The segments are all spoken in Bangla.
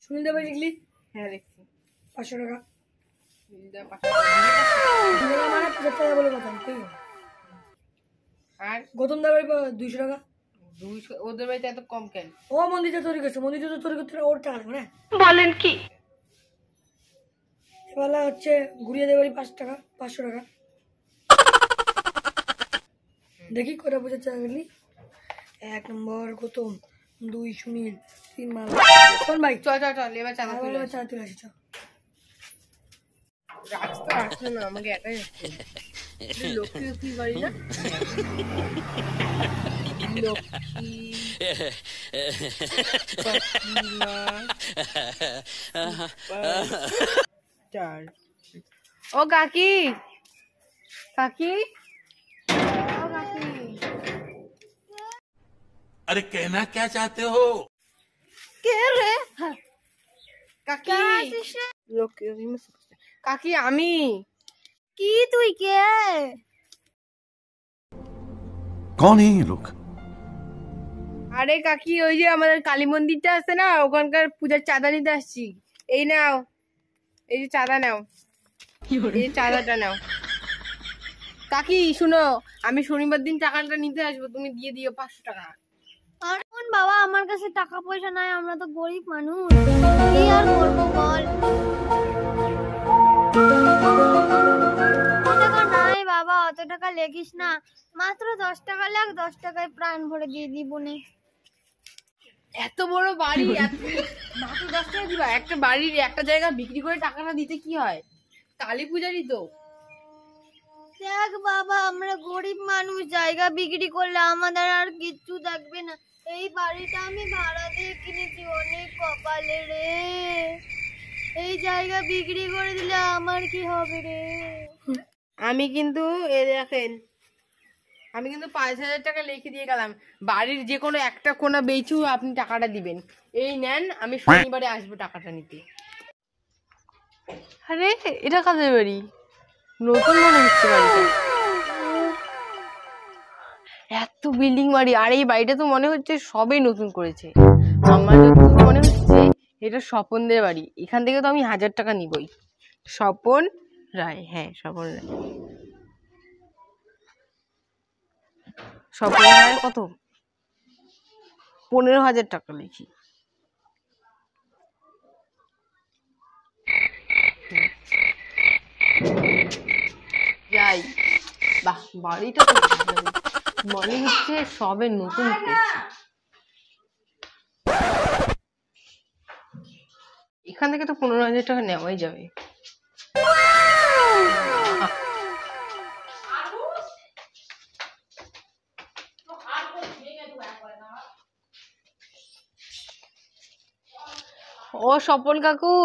সুনীল দেব লিখলি? হ্যাঁ লিখছি। 500 টাকা। সুনীল দেব 500 মানে 50 টাকা বলে কথা কই। আর গৌতম দেবের 200 টাকা। 200 ওদের বাড়িতে এত কম কেন? ও মন্দিরটা তৈরি করছে, মন্দিরটা তো তৈরি করতে ওর টাকা লাগবে না? বলেন কি? এবেলা হচ্ছে ঘুরিয়ে দেবারই 500 টাকা। দেখি কটা বোঝাচ্ছে আগলি। 1 নম্বর গৌতম, 2 সুনীল, 3 মাল। কোন ভাই? চল এবার চাঁদা তুলে চা তুলে আসি চ। রাস্তা আসলে না আমাকে একাই আসছে। লক্ষ্মী বাড়ি না? লক্ষ্মী ও কাকি কাকি ও কাকি अरे कहना क्या चाहते हो? কে রে কাকি কাকি আমি কি তুই কে? कौन है ये लोग? আরে কাকি ওই যে আমাদের কালী মন্দিরটা আছে না, ওখানকার পূজার চাঁদা নিতে আসছি। এই নাও, এই যে চাঁদা নাও, এই চাঁদাটা নাও। কাকি শুনো, আমি শনিবার দিন টাকাটা নিতে আসবো, তুমি দিয়ে দিও 500 টাকা। আর কোন বাবা, আমার কাছে টাকা পয়সা নাই, আমরা তো গরিব মানুষ, কি আর করবো বল। টাকা নাই বাবা, অত টাকা লেখিস না, মাত্র 10 টাকা লাগ, 10 টাকায় প্রাণ ভরে দিয়ে দিব নে। এত বড় বাড়ি, মাত্র 10 টাকা দিবা? একটা বাড়ির একটা জায়গা বিক্রি করে টাকাটা দিতে কি হয়? কালী পূজারই তো। দেখ বাবা, আমরা গরিব মানুষ, জায়গা বিক্রি করলে আমাদের আর কিচ্ছু থাকবে না। এই বাড়িটা আমি ভাড়া দিয়ে কিনেছি, অনেক কপালে রে। এই জায়গা বিক্রি করে দিলে আমার কি হবে রে? আমি কিন্তু দেখেন, আমি কিন্তু 5000 টাকা লিখে দিয়ে গেলাম, বাড়ির যে কোনো একটা কোণা বেচু আপনি টাকাটা দিবেন। এই নেন, আমি শনিবারে আসবো টাকাটা নিতে। আরে এটা কাদের বাড়ি? নতুন মনে হচ্ছে বাড়িটা, এত বিল্ডিং বাড়ি, আর এই বাড়িটা তো মনে হচ্ছে সবে নতুন করেছে। আমার যতদূর মনে হচ্ছে এটা স্বপনদের বাড়ি। এখান থেকে তো আমি 1000 টাকা নিবই। স্বপন রায়, হ্যাঁ স্বপন রায়। স্বপন রায় কত? 15,000 টাকা লিখি। যাই, বাহ বাড়িটা তো মনে হচ্ছে সবে নতুন করেছে। এখান থেকে তো 15,000 টাকা নেওয়াই যাবে। ও স্বপন কাকু,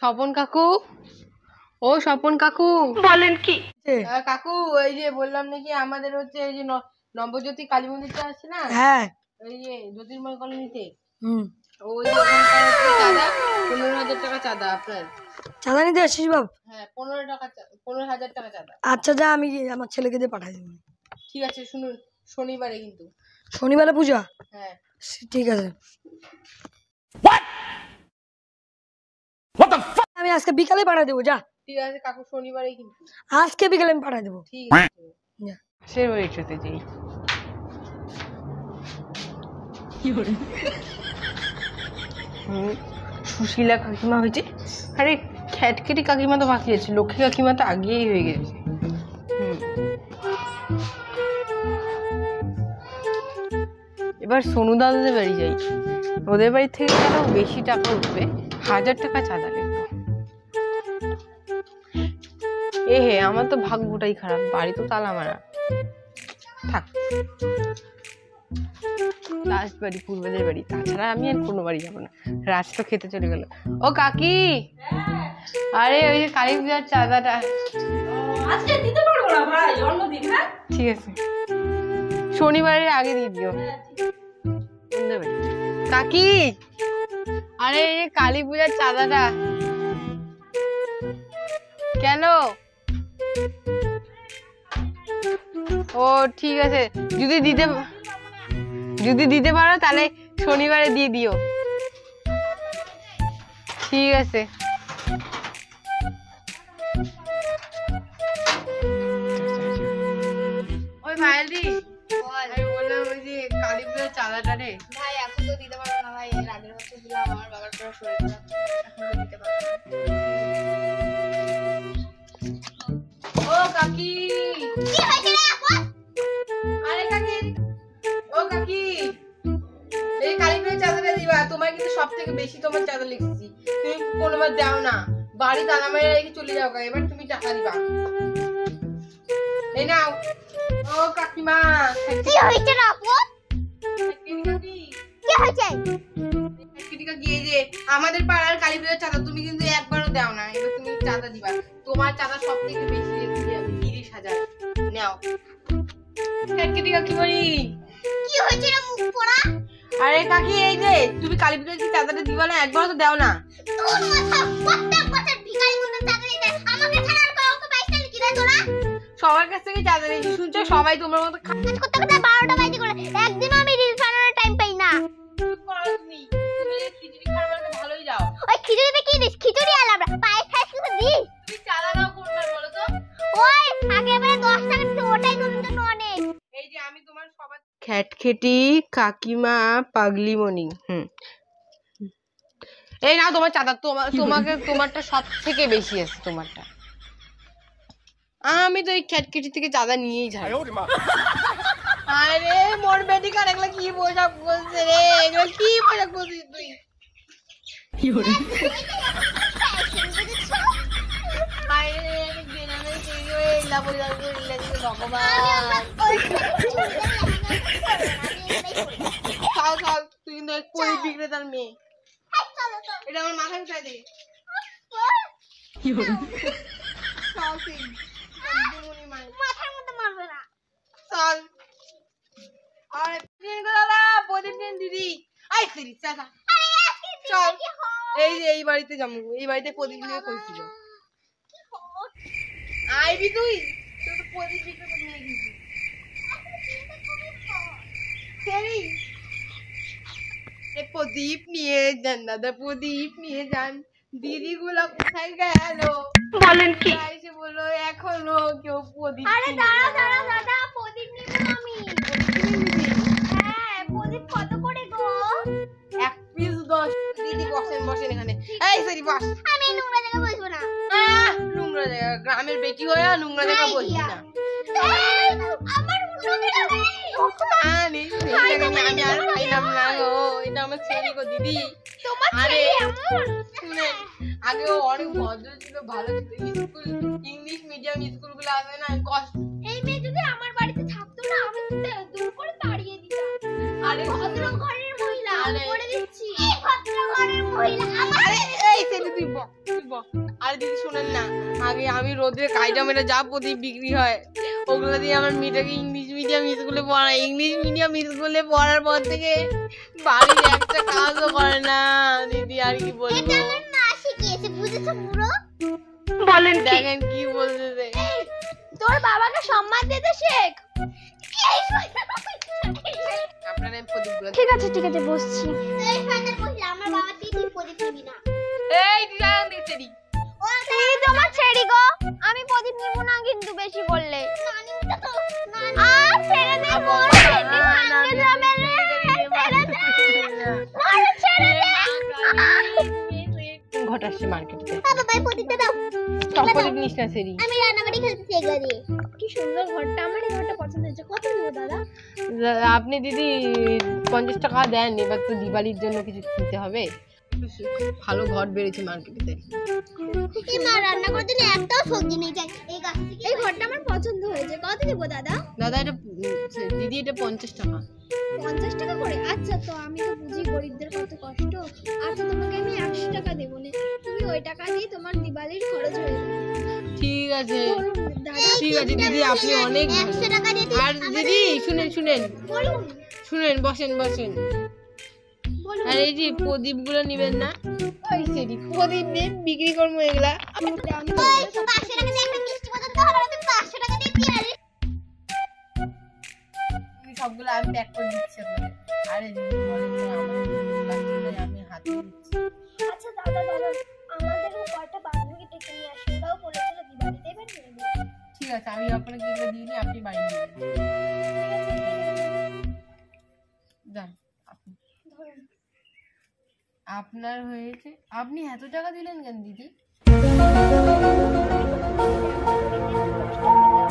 স্বপন কাকু, ও স্বপন কাকু, বলেন কি? কাকু এই যে বললাম নাকি আমাদের হচ্ছে এই যে নবজ্যোতি কালী মন্দিরটা আছে না, হ্যাঁ এই যে জ্যোতির্ময় কলোনিতে, ওই যে ওখানকার হচ্ছে চাঁদা 15,000 টাকা চাঁদা আপনার। চাঁদা নিতে আসছিস বাব? হ্যাঁ 15,000 টাকা চাঁদা। আচ্ছা যা, আমি আমার ছেলেকে দিয়ে পাঠাই দেবো। ঠিক আছে শুনুন, শনিবারে কিন্তু। শনিবারে পূজা? হ্যাঁ ঠিক আছে। আমি আজকে বিকালে পাঠাই দেবো, যা। ঠিক আছে কাকু, শনিবারে কিন্তু। আজকে বিকালে আমি পাঠাই দেবো। ঠিক আছে, সে বাড়িটাতে যাই। সুশীলা কাকিমা হয়েছে, আরে খ্যাটকেটি কাকিমা তো বাকি আছে, লক্ষ্মী কাকিমা তো আগেই হয়ে গেছে। এবার সোনু দাদাদের বাড়ি যাই, ওদের বাড়ি থেকে আরো বেশি টাকা উঠবে, 1000 টাকা চাঁদা লাগবে। হে আমার তো ভাগ্যটাই খারাপ, বাড়ি তো তালা মারা। থাক, লাস্ট বাড়ি পূর্বদের বাড়ি, তাছাড়া আমি আর কোনো বাড়ি যাবো না। রাত তো খেতে চলে গেল। ও কাকি, আরে ওই যে কালী পূজার চাঁদাটা আজকে দিতে পারবো না ভাই, অন্যদিন। হ্যাঁ ঠিক আছে, শনিবারের আগে দিয়ে দিও। কাকি, আরে এই যে কালী পূজার চাঁদাটা কেন? ও ঠিক আছে, যদি দিতে পারো তাহলে শনিবারে দিয়ে দিও। ঠিক আছে। ওই ভাইয়ালি, আমি বললাম ওই যে কালী পুজোর চাঁদাটা রে। ভাই এখন তো দিতে পারবো না ভাই, এর আগের বছর দিলাম, আমার বাবার পুরো শরীর খারাপ, এখন তো দিতে পারবো না। ও কাকি, কি হয়েছে রে আপন? আরে কাকি, ও কাকি, এই কালী পুজোর চাঁদাটা দিবা। তোমার কিন্তু সব থেকে বেশি তোমার চাঁদা লিখছি, তুমি কোনোবার দাও না, বাড়ি তালা মেরে রেখে চলে যাও। এবার তুমি টাকা দিবা। এই নাও। ও কাকিমা, কি হয়েছে রে আপন? কি হয়েছে? আমাদের পাড়ার কালী পুজোর চাঁদা তুমি কিন্তু একবারও দাও না, এবার তুমি চাঁদা দিবা। তোমার চাঁদা সব থেকে বেশি দিয়েছি আমি, 30,000 নাও। কাকিমারি, কি হয়েছে রে মুখ পোড়া? আরে কাকি, এই যে তুমি কালী পুজোর চাঁদাটা দিবা না, একবারও তো দাও না। তোর মাথা প্রত্যেক বছর ভিখারি মতন চাঁদা দিতে, আমাকে ছাড়া আর কাউকে পাইছ না কি রে তোরা? সবার কাছ থেকে চাঁদা নিয়েছি, শুনছো? সবাই তোমার মতো কাজ করতে করতে 12টা বাজে করে একদিনও আমি রিলস বানানোর টাইম পাই না। তুমি খিচুড়ি খাওয়ার মানে ভালোই যাও। ওই খিচুড়িতে কি দিস? খিচুড়ি আলাদা, পায়েস খাইছ কিছু দিস? তুমি চাঁদা দাও কোনবার বলো তো? ওই আগেবারে 10 টাকা দিতে, ওটাই তোর জন্য অনেক। এই যে আমি তোমার সবার খ্যাটখেটি কাকিমা পাগলিমণি। এই নাও তোমার চাঁদা। তোমাকে তোমারটা সব থেকে বেশি আছে, তোমারটা। আমি তো এই খ্যাটখেটি থেকে চাঁদা নিয়েই যাই। আরে মোর বেটি কার এগুলা কি পোশাক বলছে রে, এগুলা কি পোশাক বলছিস তুই? আরে গ্রামের সেই এগুলা পরিবার করলে ভগবান। খাও খাও, তুই কিন্তু এক পরি বিক্রেতার মেয়ে। এটা আমার মাথায় উঠাই দে। খাও তুই, একদমই মার। মাথার মধ্যে মারবে না। চল। আরে দিন গো দাদা, প্রদীপ দিন দিদি। আই সিরি চাচা। চল, এই যে এই বাড়িতে যাবো, এই বাড়িতে প্রদীপ নিয়ে কইছিল। আইবি তুই? তুই তো প্রদীপ বিক্রেতা নিয়ে গেছিস। সেরি, প্রদীপ নিয়ে যান দাদা, প্রদীপ নিয়ে যান। দিদিগুলো কোথায় গেল বলেন কি? এসে বললো এখনো কেউ প্রদীপ। আরে দাঁড়া দাঁড়া দাদা, প্রদীপ নিব আমি। হ্যাঁ, প্রদীপ কত করে গো? 1 পিস 10। দিদি বসেন বসেন এখানে। এই সেরি বস। আমি নোংরা জায়গা বসবো না। নোংরা জায়গা, গ্রামের বেটি হয়ে নোংরা জায়গা বলছি না। আমার উন্নতি হবে। আমি আর খাইলাম না গো, এটা আমার ছেলে গো দিদি। তোমার আরে ছেলে এমন? শুনে, আগে ও অনেক ভদ্র ছিল, ভালো ছিল। স্কুল, ইংলিশ মিডিয়াম স্কুলগুলো আছে না, কষ্ট। এই মেয়ে যদি আমার বাড়িতে থাকতো না, আমি দূর করে তাড়িয়ে দিতাম। আরে ভদ্র ঘরের মহিলা, আরে। বলে দিচ্ছি। এই ভদ্র ঘরের মহিলা আমার। এই ছেলে তুই বল, তুই বল। আরে দিদি শুনেন না, আগে আমি রোদে কাইটা মেরে যা প্রদীপ বিক্রি হয় ওগুলো দিয়ে আমার মেয়েটাকে ইংলিশ মিডিয়াম স্কুলে পড়াই। ইংলিশ মিডিয়াম স্কুলে পড়ার পর থেকে বাড়ির একটা কাজও করে না দিদি। আর কি বলবো? এটা আমার মা শিখিয়েছে, বুঝেছো বুড়ো? বলেন, দেখেন কি বলতেছে। তোর বাবাকে সম্মান দিতে শেখ। আপনারা প্রদীপগুলো ঠিক আছে বসছি। এই ফাইনাল বসলে আমার বাবাকে তুই প্রদীপ দিবি না। এই দিদান দেখতে দি। এই তোমার ছেড়ি গো, আমি প্রদীপ নিব না কিন্তু বেশি বললে। আর ছেড়ে দে মোর পেটে ভাঙে যাবে রে, ছেড়ে দে। আরে ছেড়ে দে। ঘটাচ্ছে মার্কেটে। বাবা ভাই প্রদীপটা দাও। টক প্রদীপ নিস না সেরি। আমি রান্নাবাড়ি খেলতেছি এগুলো দিয়ে। কি সুন্দর ঘরটা, আমার এই ঘরটা পছন্দ হয়েছে। কত নেব দাদা? আপনি দিদি 50 টাকা দেন, এবার তো দিওয়ালির জন্য কিছু কিনতে হবে। ভালো ঘর বেড়েছে মার্কেটে। এই মা রান্না করার জন্য একটাও সবজি নেই চাই। এই গাছ থেকে এই ঘরটা আমার পছন্দ হয়েছে। কত দেব দাদা? দাদা এটা দিদি এটা 50 টাকা। 50 টাকা করে? আচ্ছা, তো আমি তো বুঝি গরিবদের কত কষ্ট। আচ্ছা, তোমাকে আমি 100 টাকা দেবো না, তুমি ওই টাকা দিয়ে তোমার দিওয়ালির খরচ হয়ে যাবে। ঠিক আছে দাদা ঠিক আছে দিদি, আপনি অনেক ভালো। 100 টাকা দিয়ে আর দিদি শুনেন শুনেন বলুন শুনেন, বসেন বসেন। বলুন। আর এই যে প্রদীপ গুলো নিবেন না, ওই সেরি প্রদীপ নিয়ে বিক্রি করবো এগুলা। ওই 500 টাকা দিয়ে একটা মিষ্টি বোতল তো হবে না, তুমি 500 টাকা দিয়ে দিয়ালি। সবগুলো আমি প্যাক করে দিচ্ছি আপনাদের। আরে দিদি বলেন তো, আমার লাগছে, আমি হাতে দিচ্ছি। আচ্ছা দাদা দাদা, আমাদেরও কয়টা বান্ধবী ডেকে নিয়ে আসি, ওরাও বলেছিল দিবালি দেবেন মেয়ে। ঠিক আছে, আমি আপনাকে এগুলো দিয়ে দিই, আপনি বাড়ি নিয়ে যান। আপনি ধরুন। আপনার হয়েছে, আপনি এত টাকা দিলেন কেন দিদি?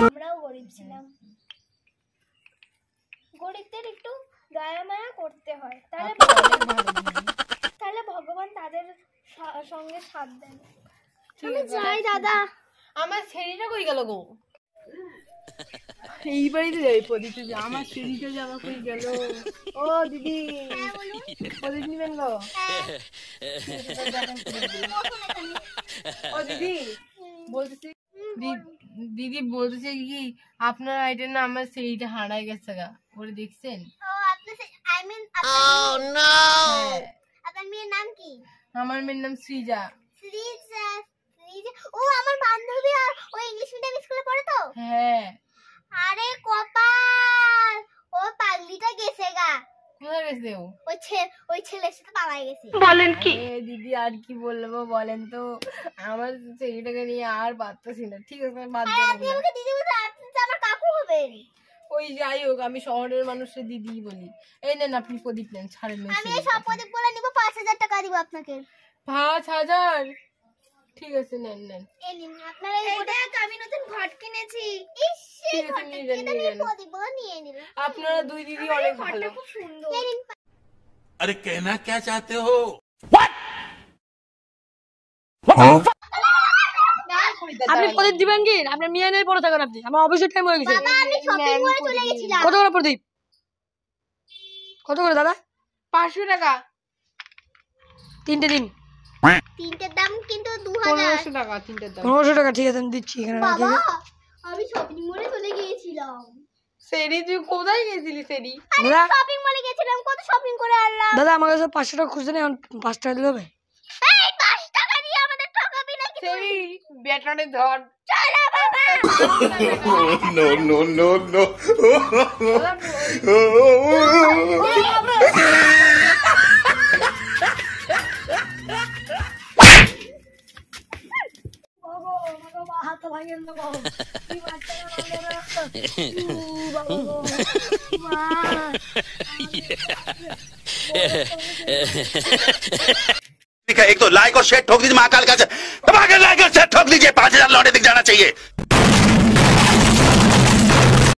আমরাও গরিব ছিলাম, গরিবদের একটু দয়া মায়া করতে হয়, তাহলে আপনি অনেক ভালো দিদি। তাহলে ভগবান তাদের সঙ্গে সাথ দেন। ঠিক আমি আছে, যাই দাদা। আমার সিঁড়িটা কই গেল গো? এই বাড়িতে যাই প্রদীপে, আমার সিঁড়িটা যাওয়া কই গেল? ও দিদি, প্রদীপ নিবেন গো? ও দিদি বলতেছি, দিদি বলতেছে কি আপনার আইটা না আমার সিঁড়িটা হারাই গেছে গা, ওরে দেখছেন? ও আপনি আই মিন আপনার আপনার মেয়ের নাম কি? আমার মেয়ের নাম সৃজা। সৃজা। সৃজা ও আমার বান্ধবী, আর ও ইংলিশ মিডিয়াম স্কুলে পড়ে তো? হ্যাঁ। আরে কপাল, ও পাগলিটা গেছে গা। কোথায় গেছে ও? ওই ছেলের সাথে পালাই গেছে। বলেন কি? দিদি আর কি বলবো বলেন তো, আমার ছেলেটাকে নিয়ে আর পারতেছি না। ঠিক আছে বাদ আপনি দেন। আমাকে দিদি বলতে, আপনি তো আমার কাকু হবেন। ওই যাই হোক, আমি শহরের মানুষের দিদি বলি। এই নেন আপনি প্রদীপ নেন, ছাড়েন না আমি এই সব প্রদীপ বলে নিব, 5,000 টাকা দিব আপনাকে। 5,000? ঠিক আছে নেন নেন। এই নিন আপনার এই দেখ, আমি নতুন ঘট কিনেছি। ইস ঠিক আছে, নিয়ে যান, নিয়ে যান। প্রদীপ বলে নিয়ে নিলাম। আপনারা দুই দিদি অনেক ভালো। খুব সুন্দর। এই নিন। अरे कहना क्या चाहते हो? আপনি প্রদীপ দিবেন কি? আপনার মেয়ে নেই পড়ে থাকেন আপনি, আমার অফিসের টাইম হয়ে গেছে। বাবা আমি শপিং মলে চলে গেছিলাম। কত করে প্রদীপ? কত করে দাদা? 500 টাকা। 3টে দিন। তিনটের দাম কিন্তু 2,000। 1500 টাকা তিনটার দাম। 1500 টাকা, ঠিক আছে আমি দিচ্ছি এখানে রাখি। বাবা আমি শপিং মলে চলে গিয়েছিলাম। সেরি তুই কোথায় গেছিলি সেরি? দাদা শপিং মলে গেছিলাম, কত শপিং করে আনলাম। দাদা আমার কাছে 500 টাকা খুঁজতে নেই, 5 টাকা দিলে হবে? এই 5 টাকা দিয়ে আমাদের ঠকাবি নাকি? সেরি বেটারে ধর। চলো বাবা। No, no, no, no. হাত ভাঙেন না বাবা, কি বাচ্চারা বাবা গো, মা एक तो लाइक और शेयर ठोक दीजिए महाकाल का, दबा के लाइक और शेयर ठोक दीजिए, 5,000 लौटे दिख जाना चाहिए।